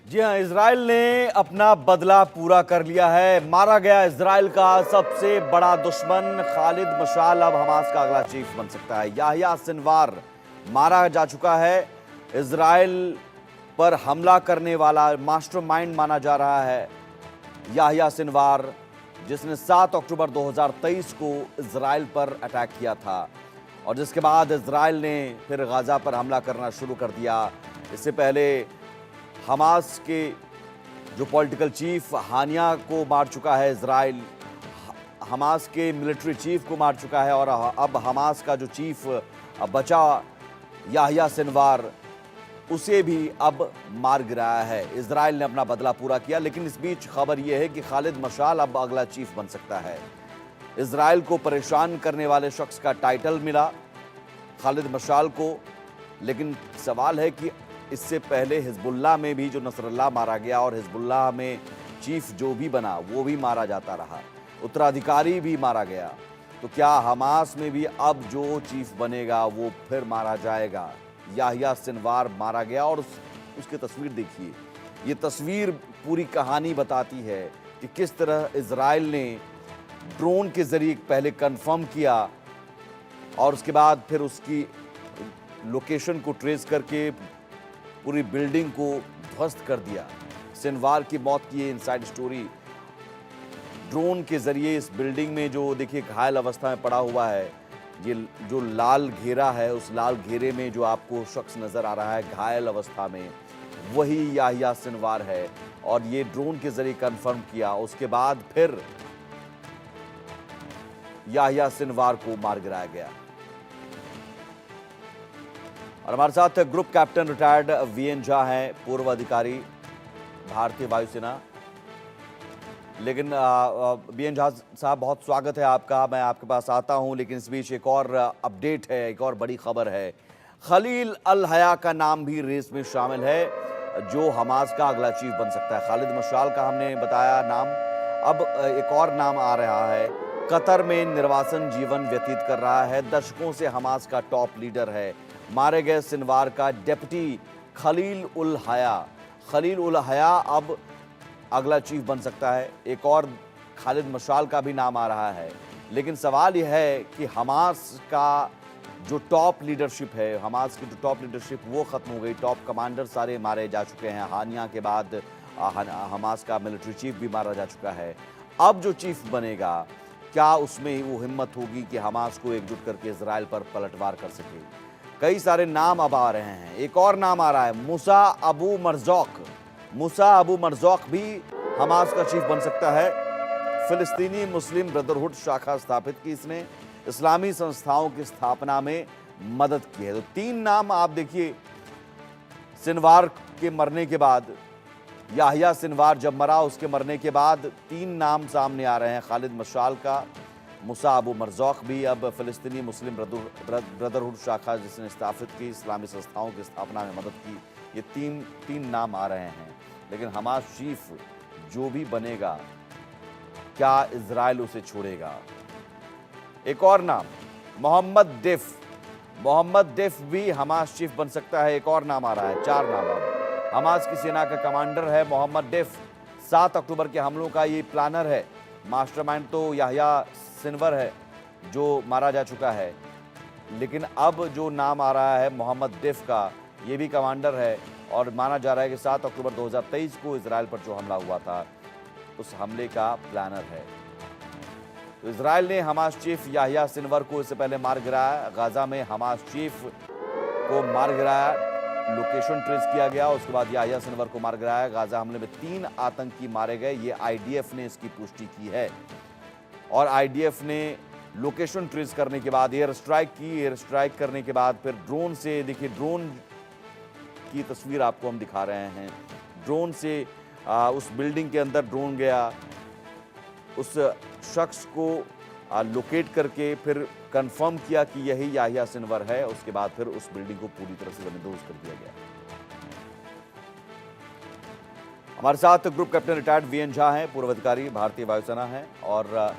जी हाँ, इजराइल ने अपना बदला पूरा कर लिया है। मारा गया इजराइल का सबसे बड़ा दुश्मन खालिद मशाल अब हमास का अगला चीफ बन सकता है। याह्या सिनवार मारा जा चुका है। इजराइल पर हमला करने वाला मास्टरमाइंड माना जा रहा है याह्या सिनवार, जिसने 7 अक्टूबर 2023 को इजराइल पर अटैक किया था और जिसके बाद इजराइल ने फिर गाजा पर हमला करना शुरू कर दिया। इससे पहले हमास के जो पॉलिटिकल चीफ हानिया को मार चुका है इजराइल, हमास के मिलिट्री चीफ को मार चुका है और अब हमास का जो चीफ बचा याह्या सिनवार, उसे भी अब मार गिराया है। इजराइल ने अपना बदला पूरा किया, लेकिन इस बीच खबर यह है कि खालिद मशाल अब अगला चीफ बन सकता है। इजराइल को परेशान करने वाले शख्स का टाइटल मिला खालिद मशाल को, लेकिन सवाल है कि इससे पहले हिजबुल्लाह में भी जो नसरुल्लाह मारा गया और हिजबुल्लाह में चीफ जो भी बना वो भी मारा जाता रहा, उत्तराधिकारी भी मारा गया, तो क्या हमास में भी अब जो चीफ बनेगा वो फिर मारा जाएगा? याह्या सिनवार मारा गया और उसकी तस्वीर देखिए। ये तस्वीर पूरी कहानी बताती है कि किस तरह इजराइल ने ड्रोन के जरिए पहले कंफर्म किया और उसके बाद फिर उसकी लोकेशन को ट्रेस करके पूरी बिल्डिंग को ध्वस्त कर दिया। सिनवार की मौत की ये इनसाइड स्टोरी, ड्रोन के जरिए इस बिल्डिंग में जो देखिए घायल अवस्था में पड़ा हुआ है, ये जो लाल घेरा है, उस लाल घेरे में जो आपको शख्स नजर आ रहा है घायल अवस्था में, वही याह्या सिनवार है और ये ड्रोन के जरिए कंफर्म किया। उसके बाद फिर याह्या सिनवार को मार गिराया गया। और हमारे साथ group captain retired VN Jha हैं, पूर्व अधिकारी भारतीय वायुसेना। लेकिन वीएन झा साहब, बहुत स्वागत है आपका, मैं आपके पास आता हूं, लेकिन इस बीच एक और अपडेट है, एक और बड़ी खबर है। खलील अल हया का नाम भी रेस में शामिल है, जो हमास का अगला चीफ बन सकता है। खालिद मशाल का हमने बताया नाम, अब एक और नाम आ रहा है। कतर में निर्वासन जीवन व्यतीत कर रहा है, दशकों से हमास का टॉप लीडर है। मारे गए सिनवार का डेप्टी खलील उल हया, खलील उल हया अब अगला चीफ बन सकता है। एक और खालिद मशाल का भी नाम आ रहा है, लेकिन सवाल यह है कि हमास का जो टॉप लीडरशिप है, हमास की जो टॉप लीडरशिप वो खत्म हो गई। टॉप कमांडर सारे मारे जा चुके हैं। हानिया के बाद हमास का मिलिट्री चीफ भी मारा जा चुका है। अब जो चीफ बनेगा, क्या उसमें वो हिम्मत होगी कि हमास को एकजुट करके इजराइल पर पलटवार कर सके? कई सारे नाम अब आ रहे हैं। एक और नाम आ रहा है मूसा अबू मरजौक। मूसा अबू मरजौक भी हमास का चीफ बन सकता है। फिलिस्तीनी मुस्लिम ब्रदरहुड शाखा स्थापित की इसने, इस्लामी संस्थाओं की स्थापना में मदद की है। तो 3 नाम आप देखिए, सिनवार के मरने के बाद, याह्या सिनवार जब मरा उसके मरने के बाद 3 नाम सामने आ रहे हैं। खालिद मशाल का, मूसा अबू मरजौक भी अब फिलिस्तीनी मुस्लिम ब्रदरहुड शाखा जिसने स्थापित की, इस्लामी संस्थाओं की स्थापना में मदद की, ये तीन नाम आ रहे हैं। लेकिन हमास चीफ जो भी बनेगा, क्या इजराइल उसे छोड़ेगा? एक और नाम मोहम्मद डेफ, मोहम्मद डेफ भी हमास चीफ बन सकता है। एक और नाम आ रहा है, 4 नाम अब। हमास की सेना का कमांडर है मोहम्मद डेफ। 7 अक्टूबर के हमलों का ये प्लानर है। मास्टरमाइंड तो याह्या सिनवार है जो मारा जा चुका है, लेकिन अब जो नाम आ रहा है मोहम्मद डेफ का, ये भी कमांडर है और माना जा रहा है कि 7 अक्टूबर 2023 को इजराइल पर जो हमला हुआ था उस हमले का प्लानर है। तो इजराइल ने हमास चीफ याह्या सिनवार को इससे पहले मार गिराया। गाजा में हमास चीफ को मार गिराया, लोकेशन ट्रेस किया गया, उसके बाद याह्या सिनवार को मार गिराया। गाजा हमले में 3 आतंकी मारे गए, ये आईडीएफ ने इसकी पुष्टि की है। और आईडीएफ ने लोकेशन ट्रेस करने के बाद एयर स्ट्राइक की, एयर स्ट्राइक करने के बाद फिर ड्रोन से, देखिए ड्रोन की तस्वीर आपको हम दिखा रहे हैं, ड्रोन से उस बिल्डिंग के अंदर ड्रोन गया, उस शख्स को लोकेट करके फिर कंफर्म किया कि यही याह्या सिनवार है। उसके बाद फिर उस बिल्डिंग को पूरी तरह से जमींदोज कर दिया गया। हमारे साथ group captain retired VN Jha हैं, पूर्व अधिकारी भारतीय वायुसेना हैं और